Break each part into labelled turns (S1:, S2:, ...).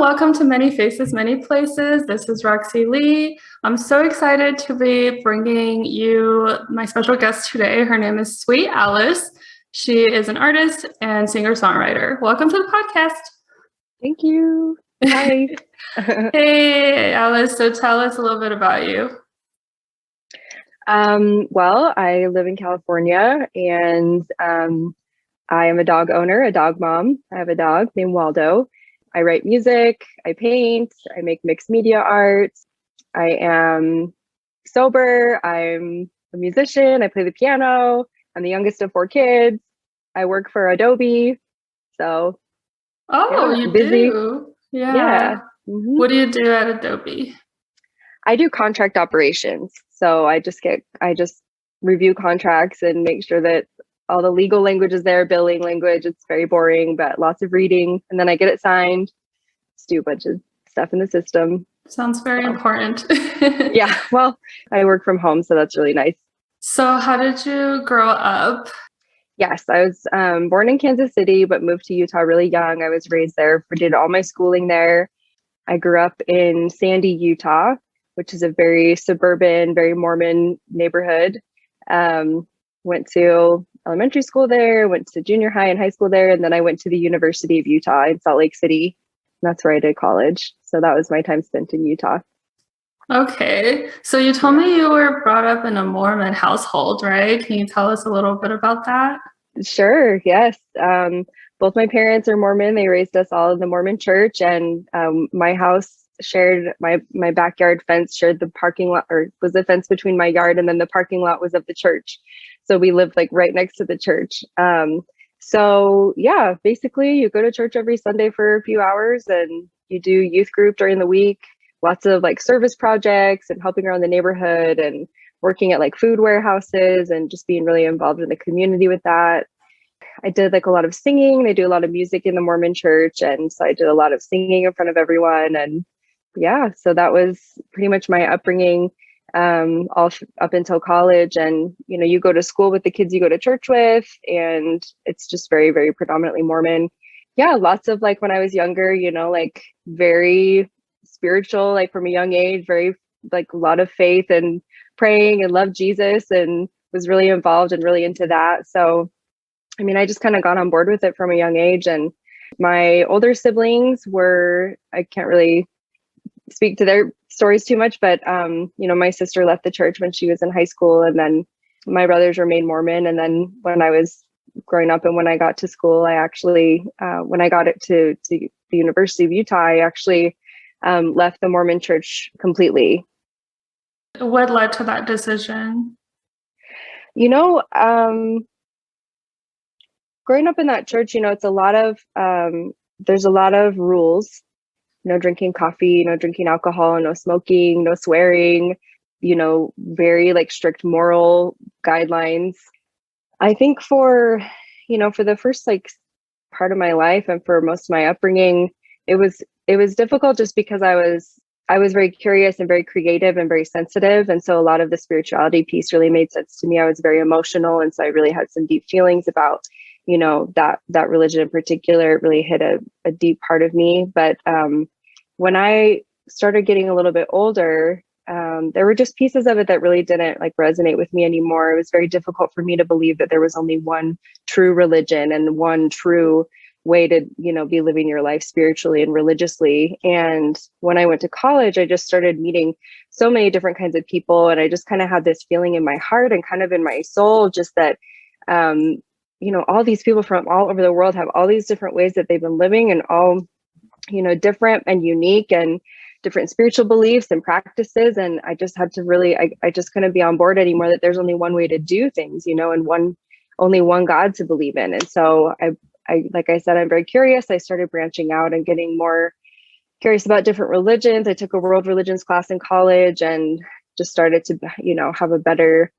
S1: welcome to Many Faces, Many Places. This is Roxy Lee. I'm so excited to be bringing you my special guest today. Her name is Sweet Alice. She is an artist and singer-songwriter. Welcome to the podcast.
S2: Thank you. Hi.
S1: Hey, Alice. So tell us a little bit about you.
S2: Well, I live in California and I am a dog owner, a dog mom. I have a dog named Waldo. I write music, I paint, I make mixed media art. I am sober. I'm a musician. I play the piano. I'm the youngest of 4 kids. I work for Adobe. So,
S1: you
S2: busy.
S1: do?
S2: Yeah. Mm-hmm.
S1: What do you do at Adobe?
S2: I do contract operations. So I just review contracts and make sure that all the legal language is there, billing language. It's very boring, but lots of reading. And then I get it signed. Just do a bunch of stuff in the system.
S1: Sounds very important.
S2: Yeah, well, I work from home, so that's really nice.
S1: So how did you grow up?
S2: Yes, I was born in Kansas City, but moved to Utah really young. I was raised there, did all my schooling there. I grew up in Sandy, Utah, which is a very suburban, very Mormon neighborhood. Went to elementary school there, went to junior high and high school there, and then I went to the University of Utah in Salt Lake City. That's where I did college. So that was my time spent in Utah.
S1: Okay. So you told me you were brought up in a Mormon household, right? Can you tell us a little bit about that?
S2: Sure. Yes. Both my parents are Mormon. They raised us all in the Mormon church, and my house shared my backyard fence shared the parking lot, or was the fence between my yard, and then the parking lot was of the church. So we lived like right next to the church. So yeah, basically you go to church every Sunday for a few hours and you do youth group during the week, lots of like service projects and helping around the neighborhood and working at like food warehouses and just being really involved in the community with that. I did like a lot of singing. They do a lot of music in the Mormon church. And so I did a lot of singing in front of everyone. And yeah, so that was pretty much my upbringing up until college. And, you go to school with the kids you go to church with, and it's just very, very predominantly Mormon. Yeah, lots of like when I was younger, like very spiritual, like from a young age, very like a lot of faith and praying and loved Jesus and was really involved and really into that. So, I mean, I just kind of got on board with it from a young age. And my older siblings I can't really speak to their stories too much, but my sister left the church when she was in high school, and then my brothers remained Mormon. And then when I was growing up and when I got to school, I actually when I got it to the University of Utah, I actually left the Mormon church completely.
S1: What led to that decision?
S2: Growing up in that church, it's a lot of there's a lot of rules. No drinking coffee, no drinking alcohol, no smoking, no swearing, very like strict moral guidelines. I think for the first like part of my life and for most of my upbringing, it was difficult just because I was very curious and very creative and very sensitive. And so a lot of the spirituality piece really made sense to me. I was very emotional. And so I really had some deep feelings about that religion in particular. It really hit a deep part of me. But when I started getting a little bit older, there were just pieces of it that really didn't like resonate with me anymore. It was very difficult for me to believe that there was only one true religion and one true way to, be living your life spiritually and religiously. And when I went to college, I just started meeting so many different kinds of people. And I just kind of had this feeling in my heart and kind of in my soul, just that, all these people from all over the world have all these different ways that they've been living, and all, different and unique and different spiritual beliefs and practices. And I just had to really, I just couldn't be on board anymore that there's only one way to do things, and only one God to believe in. And so I, like I said, I'm very curious. I started branching out and getting more curious about different religions. I took a world religions class in college and just started to, have a better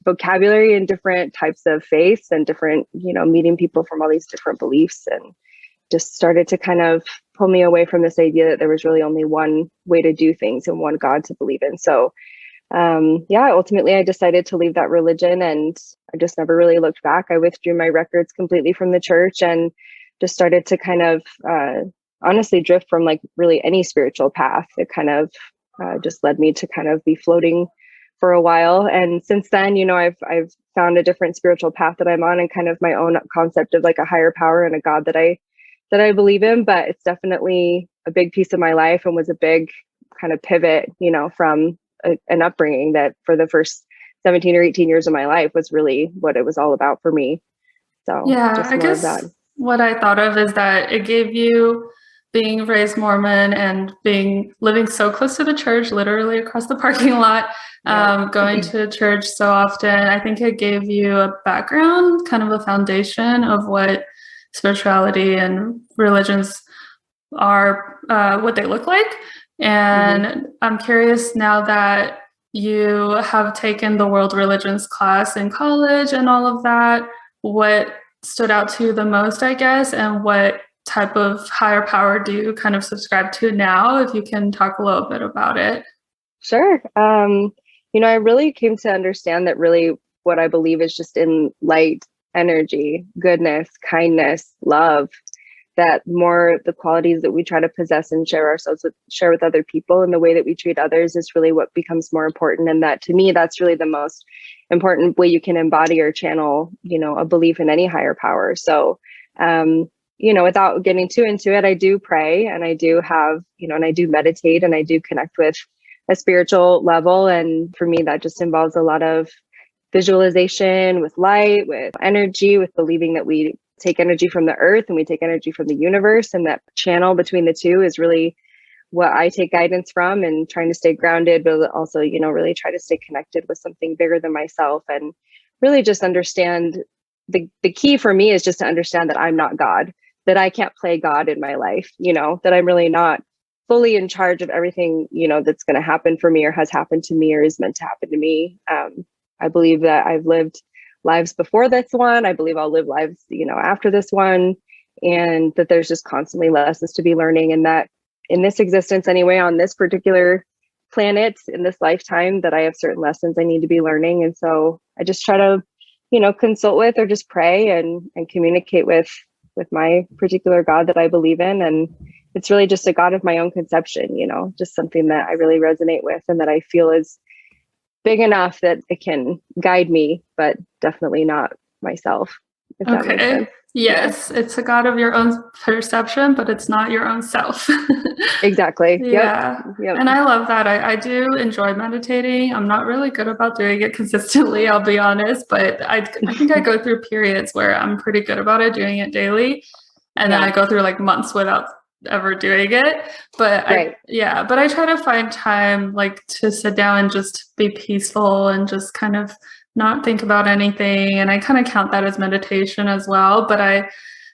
S2: vocabulary in different types of faiths and different, meeting people from all these different beliefs, and just started to kind of pull me away from this idea that there was really only one way to do things and one God to believe in. So ultimately I decided to leave that religion, and I just never really looked back. I withdrew my records completely from the church and just started to kind of honestly drift from like really any spiritual path. It kind of just led me to kind of be floating for a while. And since then, I've found a different spiritual path that I'm on, and kind of my own concept of like a higher power and a God that I believe in. But it's definitely a big piece of my life, and was a big kind of pivot, from an upbringing that for the first 17 or 18 years of my life was really what it was all about for me. So
S1: Yeah,
S2: just
S1: I
S2: more of
S1: guess
S2: that.
S1: what I thought of is that it gave you, being raised Mormon and living so close to the church, literally across the parking lot,
S2: Yeah.
S1: going to church so often. I think it gave you a background, kind of a foundation of what spirituality and religions are, what they look like. And I'm curious, now that you have taken the world religions class in college and all of that, what stood out to you the most, I guess, and what type of higher power do you kind of subscribe to now, if you can talk a little bit about it?
S2: Sure. I really came to understand that really what I believe is just in light, energy, goodness, kindness, love, that more the qualities that we try to possess and share with other people, and the way that we treat others is really what becomes more important. And that, to me, that's really the most important way you can embody or channel, a belief in any higher power. So, without getting too into it, I do pray, and I do have, and I do meditate, and I do connect with a spiritual level. And for me, that just involves a lot of visualization with light, with energy, with believing that we take energy from the earth and we take energy from the universe, and that channel between the two is really what I take guidance from, and trying to stay grounded, but also, really try to stay connected with something bigger than myself, and really just understand the key for me is just to understand that I'm not God, that I can't play God in my life, that I'm really not fully in charge of everything, that's going to happen for me, or has happened to me, or is meant to happen to me. I believe that I've lived lives before this one. I believe I'll live lives, after this one, and that there's just constantly lessons to be learning, and that in this existence anyway, on this particular planet, in this lifetime, that I have certain lessons I need to be learning. And so I just try to, consult with, or just pray and communicate with my particular God that I believe in. And it's really just a God of my own conception, just something that I really resonate with, and that I feel is big enough that it can guide me, but definitely not myself, if that makes sense.
S1: Yes, it's a God of your own perception, but it's not your own self.
S2: Exactly.
S1: Yeah.
S2: Yep.
S1: And I love that. I do enjoy meditating. I'm not really good about doing it consistently, I'll be honest, but I think I go through periods where I'm pretty good about it, doing it daily. And then I go through like months without ever doing it. But but I try to find time like to sit down and just be peaceful and just kind of not think about anything. And I kind of count that as meditation as well. But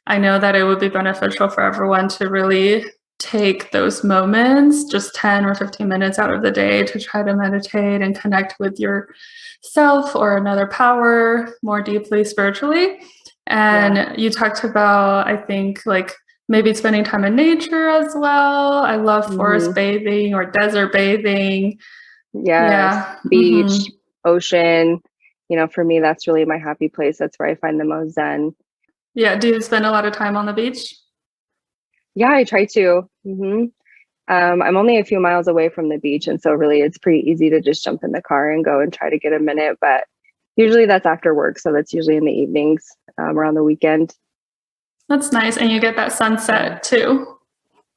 S1: I know that it would be beneficial for everyone to really take those moments, just 10 or 15 minutes out of the day, to try to meditate and connect with yourself or another power more deeply spiritually. And you talked about, I think, like maybe spending time in nature as well. I love forest bathing or desert bathing.
S2: Beach, ocean. For me, that's really my happy place. That's where I find the most zen.
S1: Yeah. Do you spend a lot of time on the beach?
S2: Yeah, I try to. I'm only a few miles away from the beach, and so really it's pretty easy to just jump in the car and go and try to get a minute. But usually that's after work, so that's usually in the evenings, or on the weekend.
S1: That's nice. And you get that sunset too.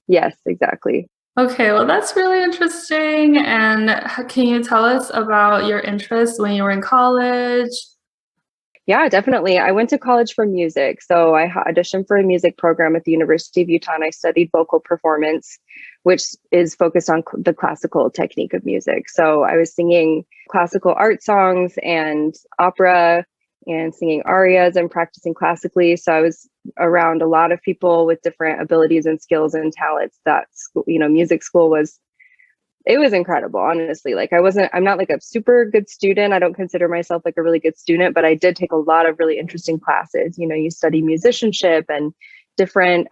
S2: Yes, exactly.
S1: Okay, well, that's really interesting. And can you tell us about your interests when you were in college?
S2: Yeah, definitely. I went to college for music. So I auditioned for a music program at the University of Utah, and I studied vocal performance, which is focused on the classical technique of music. So I was singing classical art songs and opera, and singing arias and practicing classically. So I was around a lot of people with different abilities and skills and talents. That school, music school was incredible, honestly. Like I'm not like a super good student. I don't consider myself like a really good student, but I did take a lot of really interesting classes. You study musicianship and different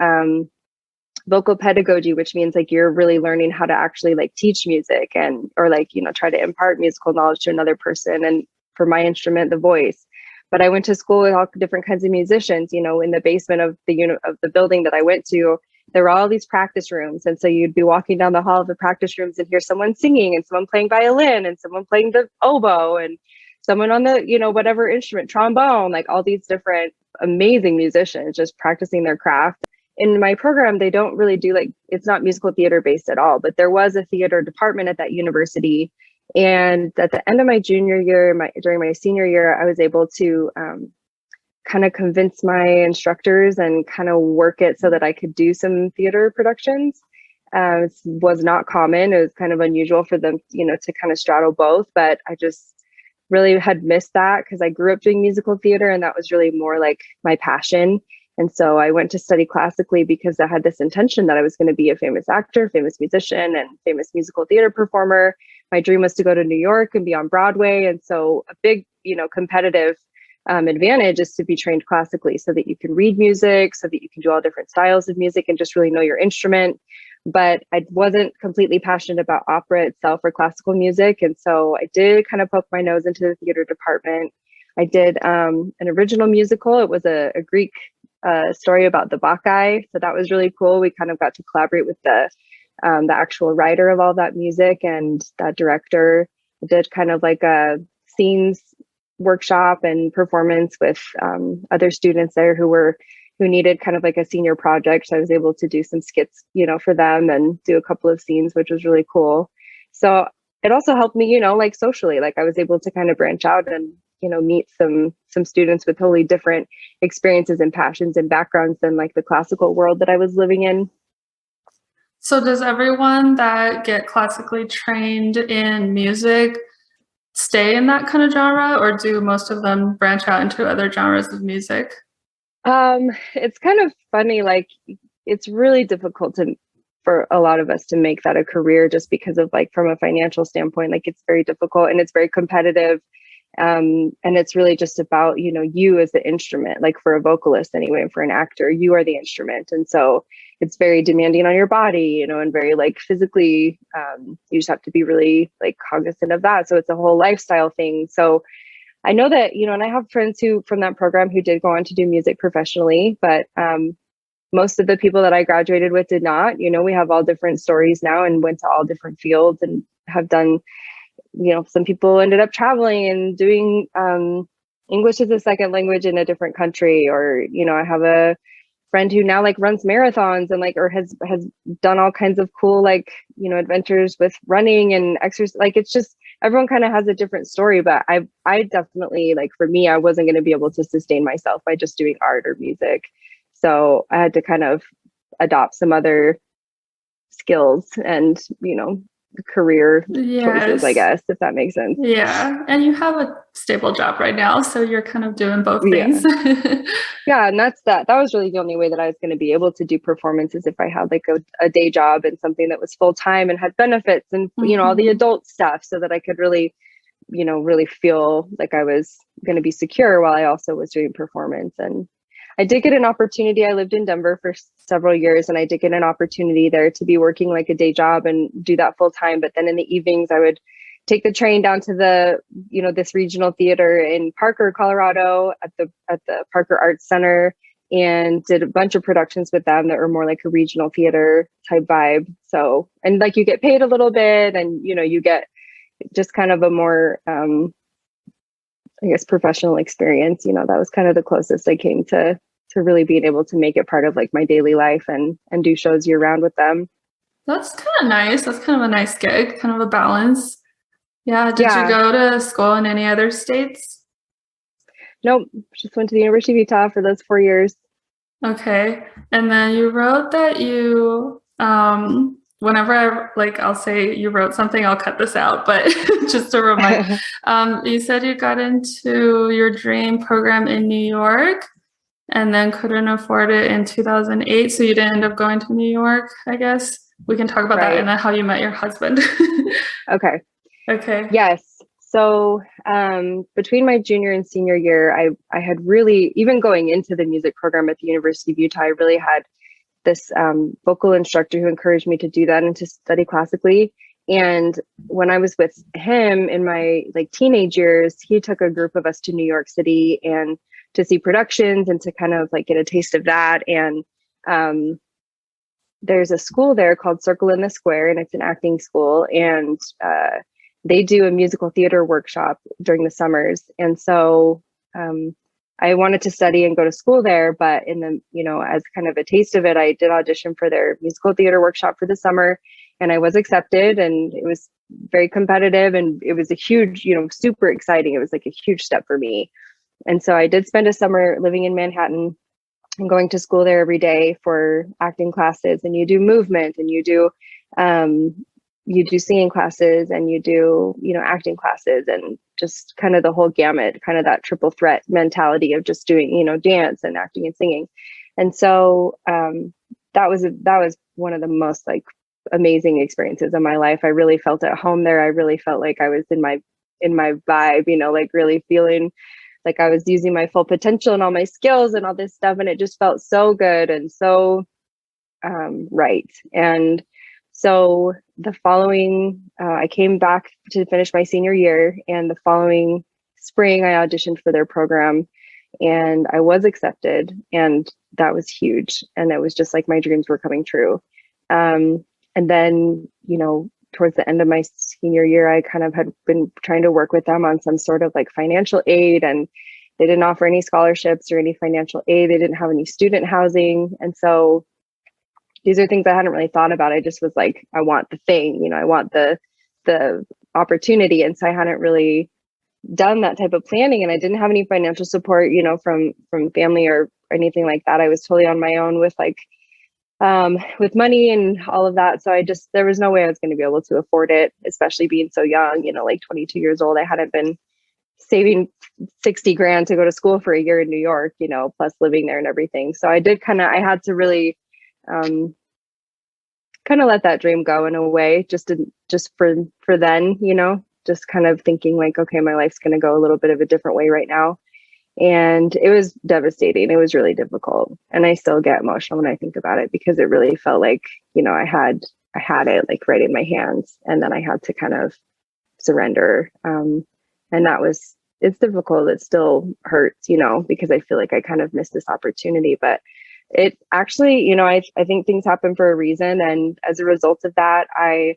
S2: vocal pedagogy, which means like you're really learning how to actually like teach music or try to impart musical knowledge to another person. And for my instrument, the voice. But I went to school with all different kinds of musicians, in the basement of the building that I went to. there were all these practice rooms. And so you'd be walking down the hall of the practice rooms and hear someone singing and someone playing violin and someone playing the oboe and someone on the, whatever instrument, trombone, like all these different amazing musicians just practicing their craft. In my program, they don't really do it's not musical theater based at all, but there was a theater department at that university. And at the end of my junior year, during my senior year, I was able to kind of convince my instructors and kind of work it so that I could do some theater productions. It was not common. It was kind of unusual for them, to kind of straddle both, but I just really had missed that because I grew up doing musical theater and that was really more like my passion. And so I went to study classically because I had this intention that I was going to be a famous actor, famous musician, and famous musical theater performer. My dream was to go to New York and be on Broadway. And so a big, competitive advantage is to be trained classically so that you can read music, so that you can do all different styles of music and just really know your instrument. But I wasn't completely passionate about opera itself or classical music. And so I did kind of poke my nose into the theater department. I did an original musical. It was a Greek story about the Bacchae. So that was really cool. We kind of got to collaborate with the actual writer of all that music and that director. I did kind of like a scenes workshop and performance with other students there who needed kind of like a senior project. So I was able to do some skits, for them and do a couple of scenes, which was really cool. So it also helped me, socially, I was able to kind of branch out and, meet some students with totally different experiences and passions and backgrounds than the classical world that I was living in.
S1: So does everyone that get classically trained in music stay in that kind of genre, or do most of them branch out into other genres of music?
S2: It's kind of funny, it's really difficult for a lot of us to make that a career just because of from a financial standpoint, it's very difficult and it's very competitive. And it's really just about, you as the instrument, for a vocalist anyway, for an actor, you are the instrument. And so it's very demanding on your body, and very physically, you just have to be really cognizant of that. So it's a whole lifestyle thing. So I know that, and I have friends from that program who did go on to do music professionally, but most of the people that I graduated with did not. We have all different stories now and went to all different fields and have done, some people ended up traveling and doing English as a second language in a different country. Or, I have a friend who now runs marathons and or has done all kinds of cool adventures with running and exercise. It's just everyone kind of has a different story, but I definitely for me, I wasn't going to be able to sustain myself by just doing art or music. So I had to kind of adopt some other skills and career choices, I guess, if that makes sense.
S1: Yeah. And you have a stable job right now, so you're kind of doing both things.
S2: Yeah. And that was really the only way that I was going to be able to do performances, if I had a day job and something that was full time and had benefits and all the adult stuff, so that I could really really feel like I was going to be secure while I also was doing performance. And I did get an opportunity. I lived in Denver for several years, and I did get an opportunity there to be working a day job and do that full time. But then in the evenings, I would take the train down to the, this regional theater in Parker, Colorado, at the Parker Arts Center, and did a bunch of productions with them that were more like a regional theater type vibe. So, and you get paid a little bit, and you get just kind of a more I guess professional experience. That was kind of the closest I came to really being able to make it part of my daily life and do shows year round with them.
S1: That's kind of nice. That's kind of a nice gig, kind of a balance. Yeah. Did you go to school in any other states?
S2: Nope. Just went to the University of Utah for those 4 years.
S1: Okay. And then you wrote that you, whenever I'll say you wrote something, I'll cut this out, but just to remind, you said you got into your dream program in New York and then couldn't afford it in 2008. So you didn't end up going to New York, I guess. We can talk about that and then how you met your husband. Okay.
S2: Yes. So between my junior and senior year, I had really, even going into the music program at the University of Utah, I really had this vocal instructor who encouraged me to do that and to study classically. And when I was with him in my teenage years, he took a group of us to New York City and to see productions and to kind of get a taste of that. And there's a school there called Circle in the Square, and it's an acting school, and they do a musical theater workshop during the summers. And so I wanted to study and go to school there, but in the, as kind of a taste of it, I did audition for their musical theater workshop for the summer, and I was accepted, and it was very competitive, and it was a huge, super exciting. It was like a huge step for me. And so I did spend a summer living in Manhattan and going to school there every day for acting classes, and you do movement, and you do singing classes, and you do, acting classes, and just kind of the whole gamut, kind of that triple threat mentality of just doing, dance and acting and singing. And so that was one of the most like amazing experiences of my life. I really felt at home there. I really felt like I was in my vibe, like really feeling like I was using my full potential and all my skills and all this stuff. And it just felt so good and so right. And so the following, I came back to finish my senior year, and the following spring I auditioned for their program, and I was accepted, and that was huge. And it was just like my dreams were coming true. And then, towards the end of my senior year, I kind of had been trying to work with them on some sort of like financial aid, and they didn't offer any scholarships or any financial aid. They didn't have any student housing. And so these are things I hadn't really thought about. I just was like, I want the thing, I want the opportunity. And so I hadn't really done that type of planning, and I didn't have any financial support, from family or anything like that. I was totally on my own with with money and all of that. So there was no way I was going to be able to afford it, especially being so young, like 22 years old. I hadn't been saving 60 grand to go to school for a year in New York, plus living there and everything. So I had to really kind of let that dream go in a way, just for then, just kind of thinking like, okay, my life's going to go a little bit of a different way right now. And it was devastating. It was really difficult. And I still get emotional when I think about it, because it really felt like, I had it like right in my hands, and then I had to kind of surrender. And it's difficult. It still hurts, because I feel like I kind of missed this opportunity, but it actually, I think things happen for a reason. And as a result of that, I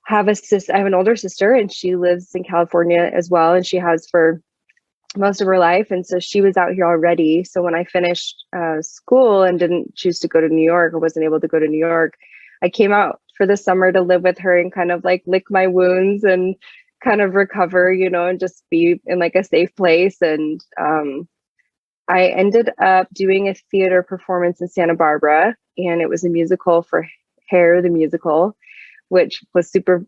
S2: have an older sister, and she lives in California as well. And she has for most of her life. And so she was out here already. So when I finished school and didn't choose to go to New York, or wasn't able to go to New York, I came out for the summer to live with her and kind of like lick my wounds and kind of recover, and just be in like a safe place. And I ended up doing a theater performance in Santa Barbara, and it was a musical for Hair, the musical, which was super,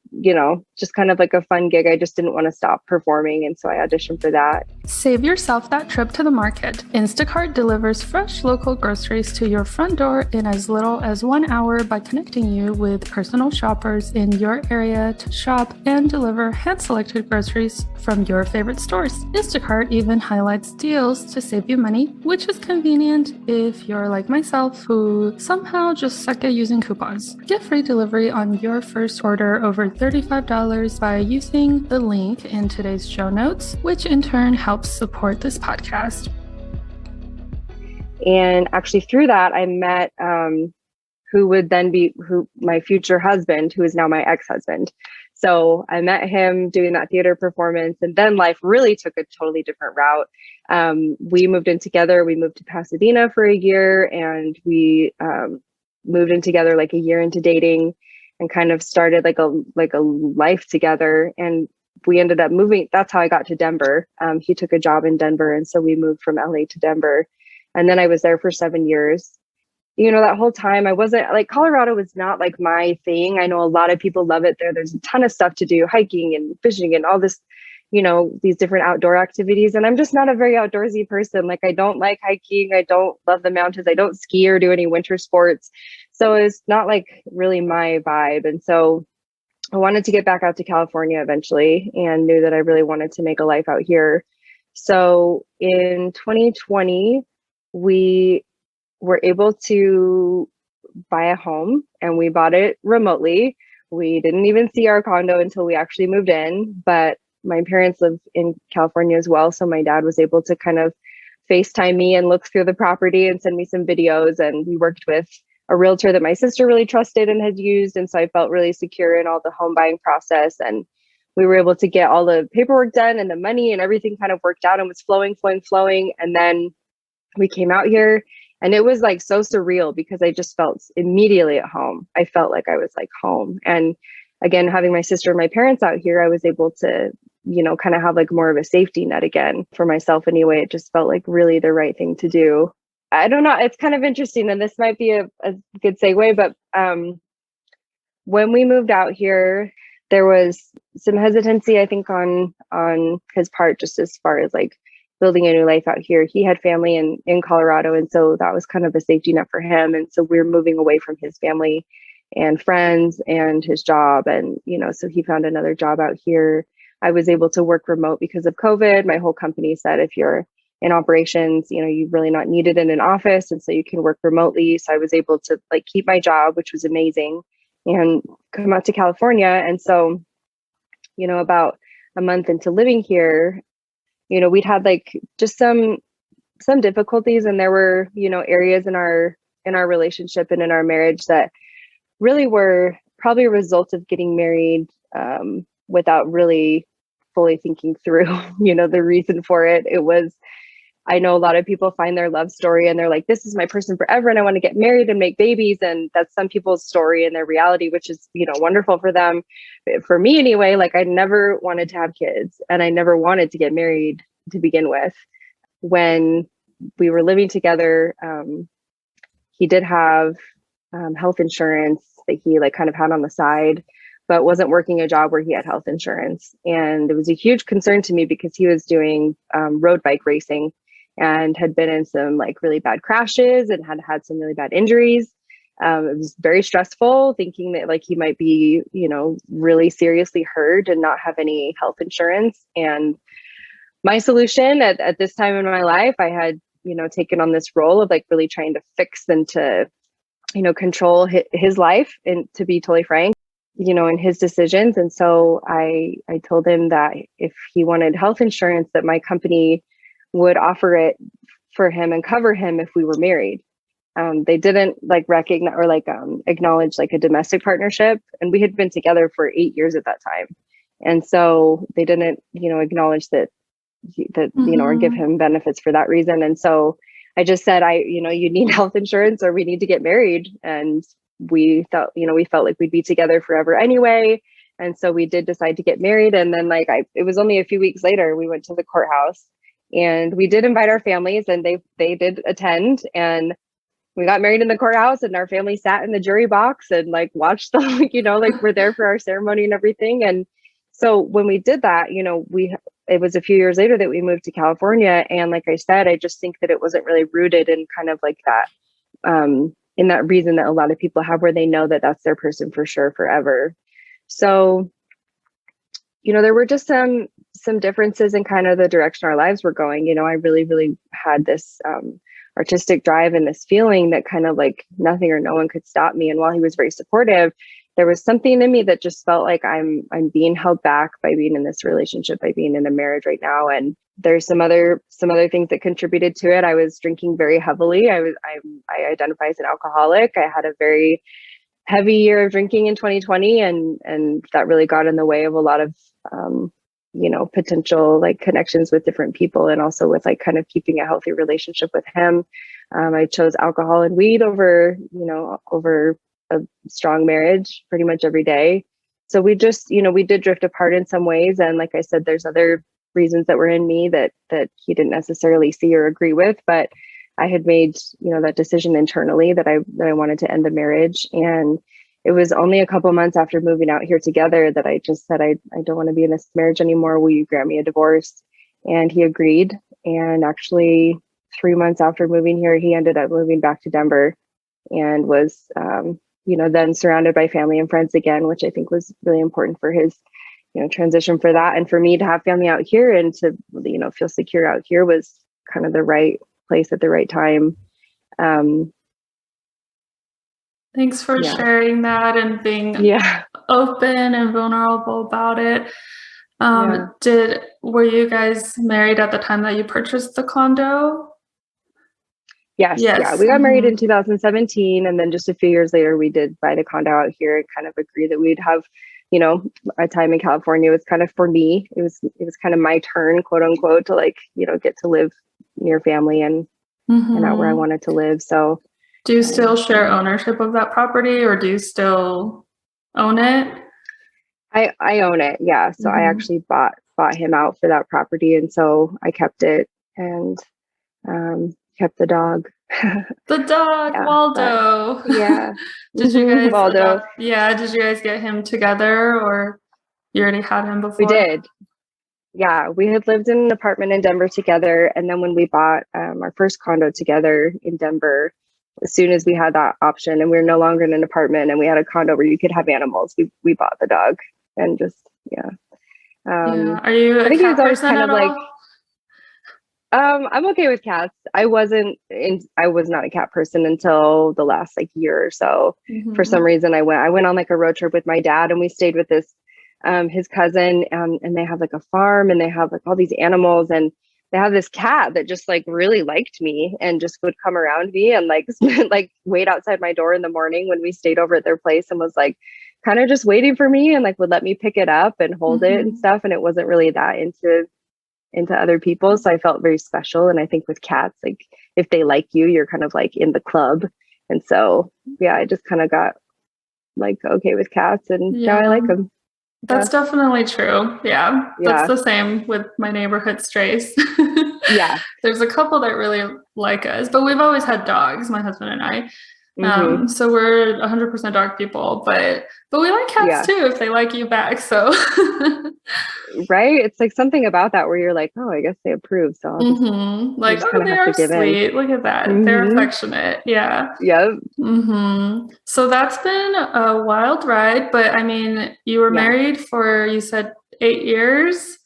S2: just kind of like a fun gig. I just didn't want to stop performing. And so I auditioned for that.
S1: Save yourself that trip to the market. Instacart delivers fresh local groceries to your front door in as little as 1 hour by connecting you with personal shoppers in your area to shop and deliver hand-selected groceries from your favorite stores. Instacart even highlights deals to save you money, which is convenient if you're like myself, who somehow just suck at using coupons. Get free delivery on your first order over $35 by using the link in today's show notes, which in turn helps support this podcast.
S2: And actually through that, I met who would then be my future husband, who is now my ex-husband. So I met him doing that theater performance, and then life really took a totally different route. We moved in together. We moved to Pasadena for a year, and we moved in together like a year into dating, and kind of started like a life together. And we ended up moving. That's how I got to Denver. He took a job in Denver, and so we moved from LA to Denver. And then I was there for 7 years. That whole time I wasn't like, Colorado was not like my thing. I know a lot of people love it there. There's a ton of stuff to do, hiking and fishing and all this, these different outdoor activities. And I'm just not a very outdoorsy person. Like, I don't like hiking. I don't love the mountains. I don't ski or do any winter sports. So it's not like really my vibe. And so I wanted to get back out to California eventually, and knew that I really wanted to make a life out here. So in 2020, we were able to buy a home, and we bought it remotely. We didn't even see our condo until we actually moved in, but my parents live in California as well. So my dad was able to kind of FaceTime me and look through the property and send me some videos. And we worked with a realtor that my sister really trusted and had used. And so I felt really secure in all the home buying process. And we were able to get all the paperwork done and the money and everything kind of worked out and was flowing. And then we came out here and it was like so surreal because I just felt immediately at home. I felt like I was like home. And again, having my sister and my parents out here, I was able to, kind of have like more of a safety net again for myself anyway. It just felt like really the right thing to do. I don't know. It's kind of interesting. And this might be a good segue, but when we moved out here, there was some hesitancy, I think, on his part, just as far as like building a new life out here. He had family in Colorado. And so that was kind of a safety net for him. And so we're moving away from his family and friends and his job. And, so he found another job out here. I was able to work remote because of COVID. My whole company said, if you're in operations, you're really not needed in an office. And so you can work remotely. So I was able to like keep my job, which was amazing, and come out to California. And so, about a month into living here, we'd had like just some difficulties, and there were, areas in our relationship and in our marriage that really were probably a result of getting married without really fully thinking through, the reason for it. It was, I know a lot of people find their love story and they're like, this is my person forever and I want to get married and make babies. And that's some people's story and their reality, which is, wonderful for them. But for me anyway, like I never wanted to have kids and I never wanted to get married to begin with. When we were living together, he did have health insurance that he like kind of had on the side, but wasn't working a job where he had health insurance. And it was a huge concern to me because he was doing road bike racing and had been in some like really bad crashes and had some really bad injuries. It was very stressful thinking that like he might be, really seriously hurt and not have any health insurance. And my solution at this time in my life, I had, taken on this role of like really trying to fix and to, control his life, and to be totally frank, in his decisions. And so I told him that if he wanted health insurance, that my company would offer it for him and cover him if we were married. They didn't like recognize or like acknowledge like a domestic partnership, and we had been together for 8 years at that time. And so they didn't, acknowledge that or give him benefits for that reason. And so I just said, you need health insurance or we need to get married. And we thought, we felt like we'd be together forever anyway. And so we did decide to get married. And then it was only a few weeks later, we went to the courthouse and we did invite our families, and they did attend, and we got married in the courthouse, and our family sat in the jury box and like watched the, we're there for our ceremony and everything. And so when we did that, it was a few years later that we moved to California. And like I said, I just think that it wasn't really rooted in kind of like that, in that reason that a lot of people have where they know that that's their person for sure forever. So, there were just some differences in kind of the direction our lives were going. I really, really had this artistic drive and this feeling that kind of like nothing or no one could stop me. And while he was very supportive, there was something in me that just felt like I'm being held back by being in this relationship, by being in a marriage right now. And there's some other things that contributed to it. I was drinking very heavily. I identify as an alcoholic. I had a very heavy year of drinking in 2020, and that really got in the way of a lot of potential like connections with different people, and also with like kind of keeping a healthy relationship with him. I chose alcohol and weed over a strong marriage pretty much every day. So we just, we did drift apart in some ways. And like I said, there's other reasons that were in me that he didn't necessarily see or agree with, but I had made, that decision internally that I wanted to end the marriage. And it was only a couple months after moving out here together that I just said, I don't want to be in this marriage anymore. Will you grant me a divorce? And he agreed. And actually 3 months after moving here, he ended up moving back to Denver and was, then surrounded by family and friends again, which I think was really important for his, transition for that. And for me to have family out here and to, feel secure out here was kind of the right place at the right time.
S1: Thanks for sharing that and being open and vulnerable about it. Were you guys married at the time that you purchased the condo?
S2: Yes. Yeah.
S1: Yes.
S2: We got married in 2017. And then just a few years later, we did buy the condo out here and kind of agree that we'd have, a time in California was kind of for me. It was kind of my turn, quote unquote, to like, get to live near family and out where I wanted to live. So
S1: do you still share ownership of that property, or do you still own it?
S2: I own it. Yeah. So I actually bought him out for that property. And so I kept it and kept the dog.
S1: The dog,
S2: Yeah,
S1: Waldo.
S2: Yeah.
S1: Did you guys
S2: Waldo.
S1: did you guys get him together, or you already had him before?
S2: We did. Yeah, we had lived in an apartment in Denver together. And then when we bought our first condo together in Denver, as soon as we had that option and we were no longer in an apartment and we had a condo where you could have animals, we bought the dog and just, yeah.
S1: Are you a
S2: I think
S1: cat
S2: he was always
S1: person
S2: kind of
S1: at
S2: like,
S1: all?
S2: I'm okay with cats. I was not a cat person until the last like year or so. For some reason, I went on like a road trip with my dad and we stayed with his cousin, and they have like a farm and they have like all these animals, and they have this cat that just like really liked me and just would come around me and like like wait outside my door in the morning when we stayed over at their place and was like kind of just waiting for me and like would let me pick it up and hold it and stuff. And it wasn't really that into other people. So I felt very special. And I think with cats, like if they like you, you're kind of like in the club. And so, yeah, I just kind of got like, okay with cats and now I like them.
S1: That's definitely true. Yeah. That's
S2: Yeah.
S1: the same with my neighborhood strays.
S2: Yeah.
S1: There's a couple that really like us, but we've always had dogs, my husband and I. So we're 100% dog people, but we like cats too if they like you back. So
S2: right, it's like something about that where you're like, oh, I guess they approve. So I'll just,
S1: like,
S2: just
S1: oh, they are sweet. Look at that. They're affectionate. Yeah.
S2: Yep.
S1: So that's been a wild ride, but I mean, you were married for, you said 8 years.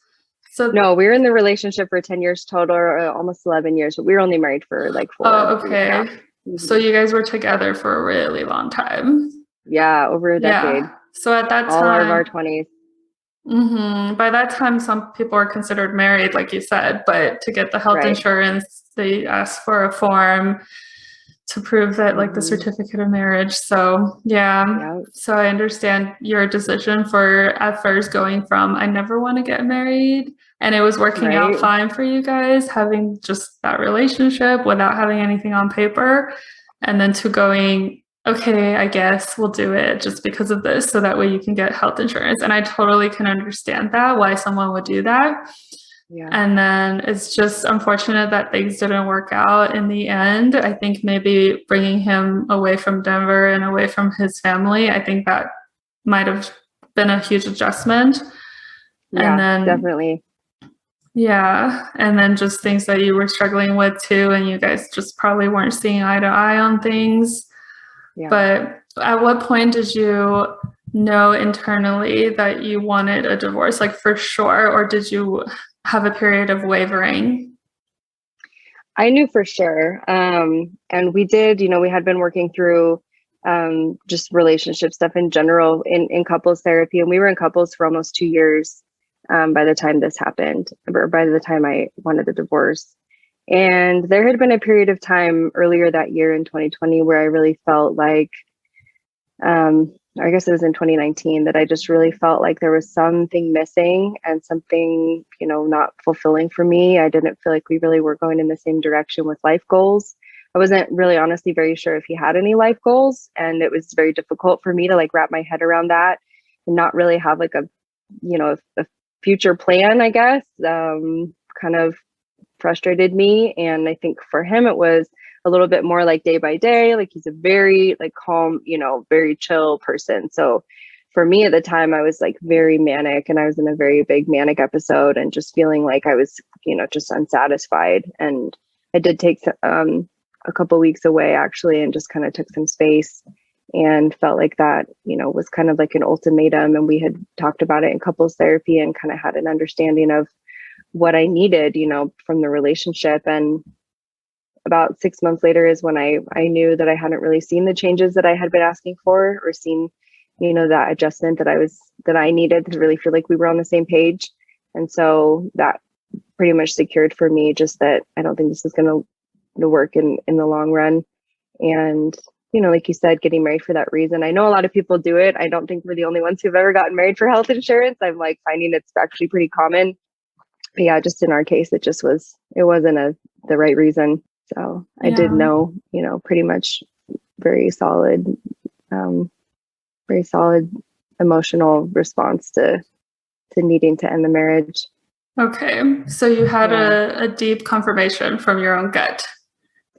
S1: So
S2: no, we were in the relationship for 10 years total, or almost 11 years, but we were only married for like 4.
S1: Oh, okay. So you guys were together for a really long time.
S2: Yeah, over a decade.
S1: So at that time,
S2: all of our 20s.
S1: By that time, some people are considered married, like you said, but to get the health insurance, they ask for a form to prove that, like the certificate of marriage. So so I understand your decision for at first going from, I never want to get married, and it was working out fine for you guys, having just that relationship without having anything on paper, and then to going, okay, I guess we'll do it just because of this, so that way you can get health insurance. And I totally can understand that, why someone would do that. And then it's just unfortunate that things didn't work out in the end. I think maybe bringing him away from Denver and away from his family, I think that might have been a huge adjustment. And then
S2: definitely.
S1: Yeah. And then just things that you were struggling with too, and you guys just probably weren't seeing eye to eye on things. But at what point did you know internally that you wanted a divorce, like for sure, or did you have a period of wavering?
S2: I knew for sure. And we did, we had been working through just relationship stuff in general in couples therapy. And we were in couples for almost 2 years by the time this happened, or by the time I wanted a divorce. And there had been a period of time earlier that year in 2020 where I really felt like, I guess it was in 2019, that I just really felt like there was something missing and something, not fulfilling for me. I didn't feel like we really were going in the same direction with life goals. I wasn't really honestly very sure if he had any life goals. And it was very difficult for me to like wrap my head around that and not really have like a future plan, I guess. Kind of frustrated me. And I think for him, it was a little bit more like day by day. Like he's a very like calm, very chill person. So for me at the time, I was like very manic, and I was in a very big manic episode and just feeling like I was, just unsatisfied. And I did take a couple weeks away actually, and just kind of took some space and felt like that, was kind of like an ultimatum. And we had talked about it in couples therapy and kind of had an understanding of what I needed, from the relationship. And about 6 months later is when I knew that I hadn't really seen the changes that I had been asking for, or seen, that adjustment that I needed to really feel like we were on the same page. And so that pretty much secured for me just that I don't think this is going to to work in the long run. And, like you said, getting married for that reason. I know a lot of people do it. I don't think we're the only ones who've ever gotten married for health insurance. I'm like finding it's actually pretty common. But yeah, just in our case, it wasn't the right reason. So I did know, pretty much very solid emotional response to needing to end the marriage.
S1: Okay. So you had a deep confirmation from your own gut,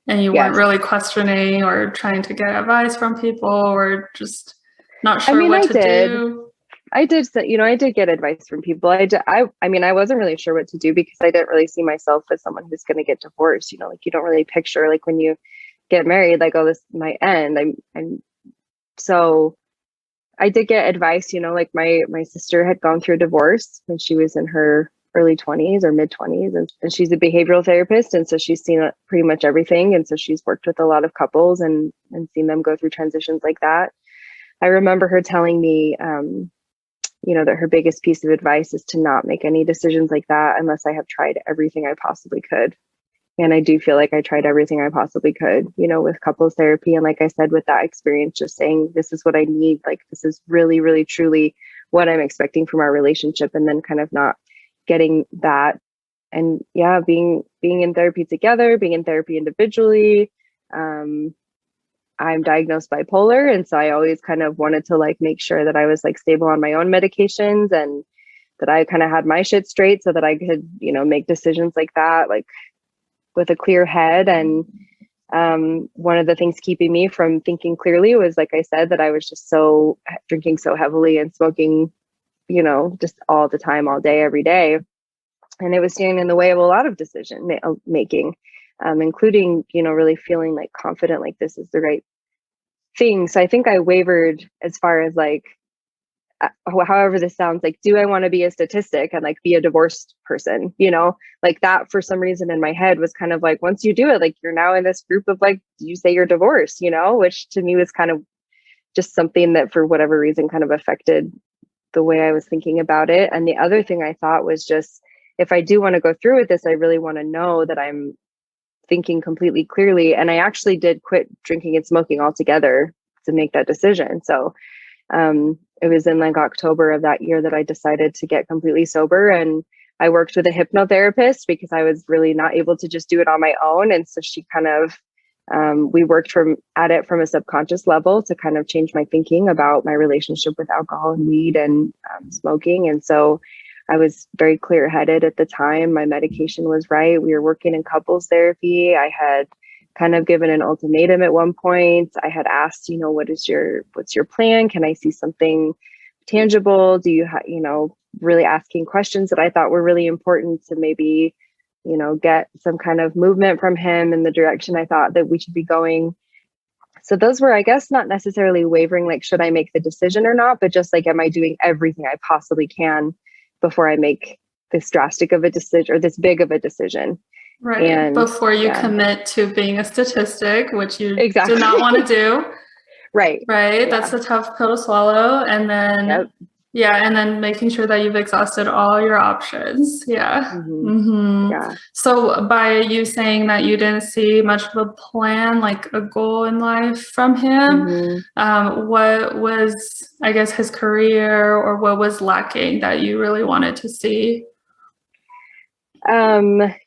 S1: and you weren't really questioning or trying to get advice from people or just not sure what to do.
S2: I did get advice from people. I wasn't really sure what to do because I didn't really see myself as someone who's going to get divorced. Like you don't really picture like when you get married, like, oh, this might end. So I did get advice, like my sister had gone through a divorce when she was in her early 20s or mid 20s. And she's a behavioral therapist. And so she's seen pretty much everything. And so she's worked with a lot of couples and seen them go through transitions like that. I remember her telling me, that her biggest piece of advice is to not make any decisions like that unless I have tried everything I possibly could. And I do feel like I tried everything I possibly could, with couples therapy. And like I said, with that experience, just saying, this is what I need. Like, this is really, really, truly what I'm expecting from our relationship. And then kind of not getting that. And yeah, being in therapy together, being in therapy individually. I'm diagnosed bipolar. And so I always kind of wanted to like make sure that I was like stable on my own medications and that I kind of had my shit straight so that I could, make decisions like that, like with a clear head. And one of the things keeping me from thinking clearly was, like I said, that I was just drinking so heavily and smoking, just all the time, all day, every day. And it was standing in the way of a lot of decision making, including, really feeling like confident, like this is the right thing. So I think I wavered as far as like, however this sounds, like, do I want to be a statistic and like be a divorced person? Like that for some reason in my head was kind of like, once you do it, like you're now in this group of like, you say you're divorced, which to me was kind of just something that for whatever reason kind of affected the way I was thinking about it. And the other thing I thought was just, if I do want to go through with this, I really want to know that I'm thinking completely clearly. And I actually did quit drinking and smoking altogether to make that decision. So it was in like October of that year that I decided to get completely sober. And I worked with a hypnotherapist because I was really not able to just do it on my own. And so she kind of, we worked at it from a subconscious level to kind of change my thinking about my relationship with alcohol and weed and smoking. And so I was very clear-headed at the time. My medication was right. We were working in couples therapy. I had kind of given an ultimatum at one point. I had asked, what's your plan? Can I see something tangible? Do you really asking questions that I thought were really important to maybe, get some kind of movement from him in the direction I thought that we should be going. So those were, I guess, not necessarily wavering, like, should I make the decision or not, but just like, am I doing everything I possibly can before I make this drastic of a decision or this big of a decision?
S1: Right. And before you commit to being a statistic, which you
S2: exactly.
S1: do not want to do.
S2: Right.
S1: Right. Yeah. That's a tough pill to swallow. And then, and then making sure that you've exhausted all your options. Yeah.
S2: Mm-hmm.
S1: Mm-hmm.
S2: Yeah.
S1: So by you saying that you didn't see much of a plan, like a goal in life from him, what was, I guess, his career or what was lacking that you really wanted to see?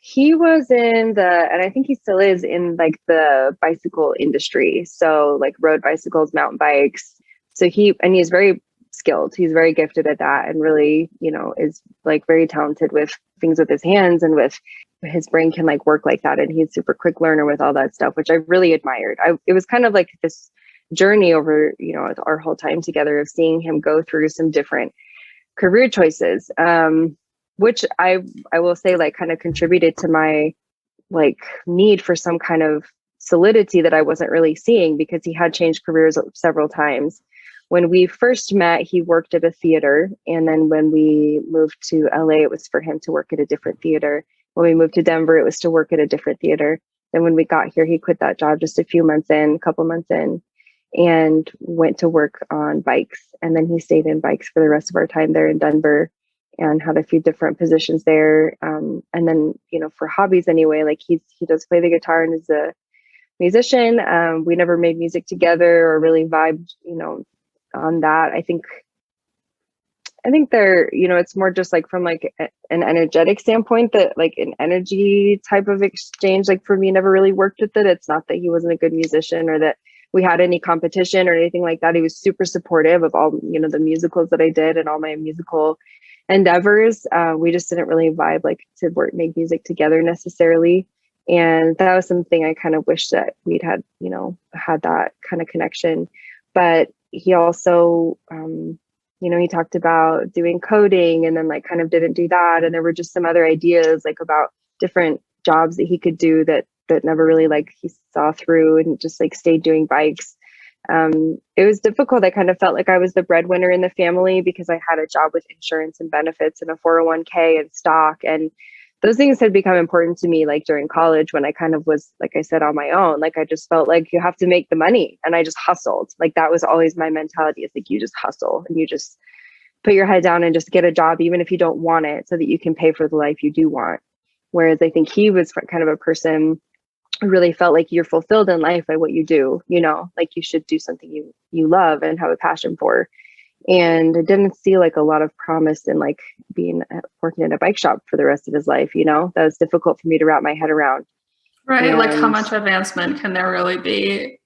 S2: He was and I think he still is in like the bicycle industry. So like road bicycles, mountain bikes. So he's very skilled. He's very gifted at that and really, is like very talented with things with his hands and with his brain can like work like that. And he's super quick learner with all that stuff, which I really admired. It was kind of like this journey over, our whole time together of seeing him go through some different career choices. Which I will say like kind of contributed to my like need for some kind of solidity that I wasn't really seeing because he had changed careers several times. When we first met, he worked at a theater. And then when we moved to LA, it was for him to work at a different theater. When we moved to Denver, it was to work at a different theater. Then when we got here, he quit that job just a couple months in, and went to work on bikes. And then he stayed in bikes for the rest of our time there in Denver. and had a few different positions there. And then, for hobbies anyway, like he does play the guitar and is a musician. We never made music together or really vibed, on that. I think they're, it's more just like from like an energetic standpoint, that like an energy type of exchange, like for me, never really worked with it. It's not that he wasn't a good musician or that we had any competition or anything like that. He was super supportive of all, the musicals that I did and all my musical endeavors. We just didn't really vibe like to make music together necessarily. And that was something I kind of wish that we'd had, had that kind of connection. But he also, he talked about doing coding and then like kind of didn't do that. And there were just some other ideas like about different jobs that he could do that never really like he saw through, and just like stayed doing bikes. It was difficult. I kind of felt like I was the breadwinner in the family because I had a job with insurance and benefits and a 401k and stock. And those things had become important to me like during college, when I kind of was, like I said, on my own. Like I just felt like you have to make the money, and I just hustled. Like that was always my mentality. It's like you just hustle and you just put your head down and just get a job, even if you don't want it, so that you can pay for the life you do want. Whereas I think he was kind of a person who really felt like you're fulfilled in life by what you do, like you should do something you love and have a passion for. And I didn't see like a lot of promise in like working in a bike shop for the rest of his life. That was difficult for me to wrap my head around.
S1: Right. Like how much advancement can there really be?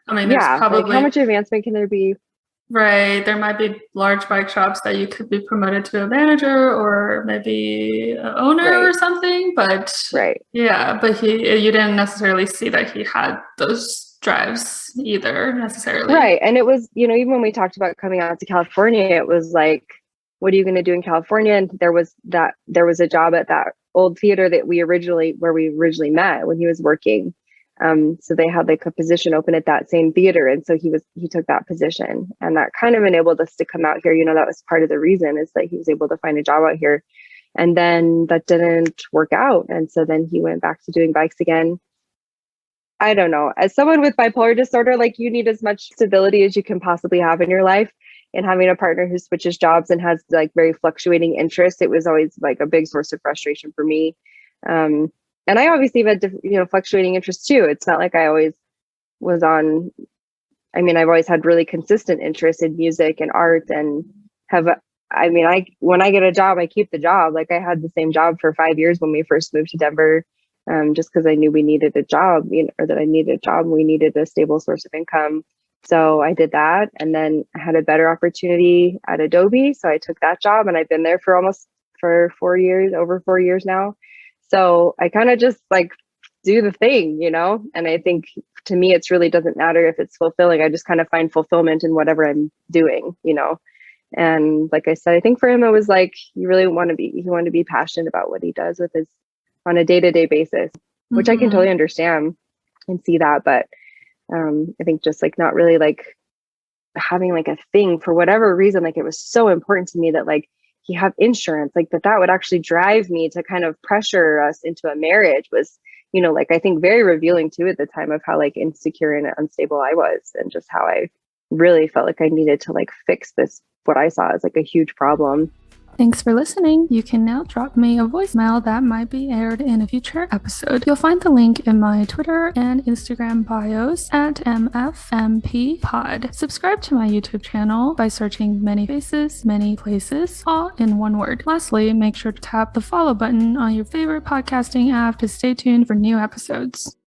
S1: I mean, there's probably
S2: like how much advancement can there be?
S1: Right. There might be large bike shops that you could be promoted to a manager or maybe an owner or something. But yeah, but you didn't necessarily see that he had those drives either necessarily.
S2: Right. And it was, even when we talked about coming out to California, it was like, what are you going to do in California? And there was a job at that old theater where we originally met when he was working. So they had like a position open at that same theater. And so he took that position, and that kind of enabled us to come out here. That was part of the reason, is that he was able to find a job out here. And then that didn't work out. And so then he went back to doing bikes again. I don't know. As someone with bipolar disorder, like you need as much stability as you can possibly have in your life. And having a partner who switches jobs and has like very fluctuating interests, it was always like a big source of frustration for me. And I obviously had, fluctuating interests too. It's not like I always was on. I mean, I've always had really consistent interest in music and art, and when I get a job, I keep the job. Like I had the same job for 5 years when we first moved to Denver, just because I knew we needed a job, or that I needed a job. We needed a stable source of income. So I did that, and then I had a better opportunity at Adobe. So I took that job, and I've been there for over 4 years now. So I kind of just like do the thing, and I think to me, it's really doesn't matter if it's fulfilling. I just kind of find fulfillment in whatever I'm doing, and like I said, I think for him, it was like, he wanted to be passionate about what he does on a day-to-day basis, which I can totally understand and see that. But I think just like not really like having like a thing for whatever reason, like it was so important to me that like he have insurance, like that would actually drive me to kind of pressure us into a marriage was, like I think very revealing too at the time of how like insecure and unstable I was, and just how I really felt like I needed to like fix this, what I saw as like a huge problem.
S1: Thanks for listening. You can now drop me a voicemail that might be aired in a future episode. You'll find the link in my Twitter and Instagram bios at MFMP pod. Subscribe to my YouTube channel by searching Many Faces, Many Places, all in one word. Lastly, make sure to tap the follow button on your favorite podcasting app to stay tuned for new episodes.